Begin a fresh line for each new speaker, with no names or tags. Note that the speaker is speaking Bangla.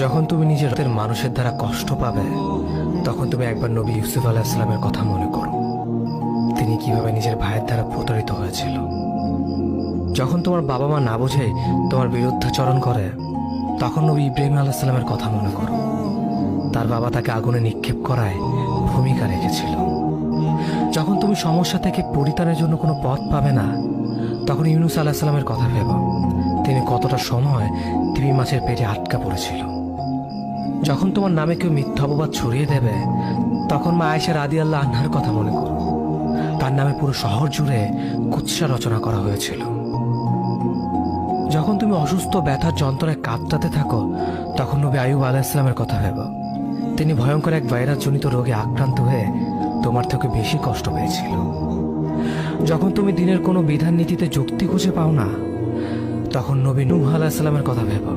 যখন তুমি নিজের রাতের মানুষের দ্বারা কষ্ট পাবে, তখন তুমি একবার নবী ইউসুফ আলাইহিস সালামের কথা মনে করো। তিনি কিভাবে নিজের ভাইয়ের দ্বারা প্রতারিত হয়েছিল। যখন তোমার বাবা মা না বুঝে তোমার বিরুদ্ধাচরণ করে, তখন নবী ইব্রাহিম আলাইহিস সালামের কথা মনে করো। তার বাবা তাকে আগুনে নিক্ষেপ করায় ভূমিকা রেখেছিল। যখন তুমি সমস্যা থেকে পরিত্রাণের জন্য কোনো পথ পাবে না, তখন ইউনুস আলাইহিস সালামের কথা ভেবো। তিনি কতটা সময় তিমি মাছের পেটে আটকা পড়েছিল। যখন তোমার নামে কেউ মিথ্যা অপবাদ ছড়িয়ে দেবে, তখন মা আয়েশা রাদিয়াল্লাহু আনহার কথা মনে করো। তার নামে পুরো শহর জুড়ে কুৎসা রচনা করা হয়েছিল। যখন তুমি অসুস্থ ব্যথার যন্ত্রণায় কাঁপতে থাকো, তখন নবী আইয়ুব আলাইহিস সালামের কথা ভেবো। তিনি ভয়ঙ্কর এক ভাইরাসজনিত রোগে আক্রান্ত হয়ে তোমার থেকে বেশি কষ্ট পেয়েছিল। যখন তুমি দিনের কোনো বিধান নীতিতে যুক্তি খুঁজে পাও না, তখন নবী নূহ আলাইহিস সালামের কথা ভেবো।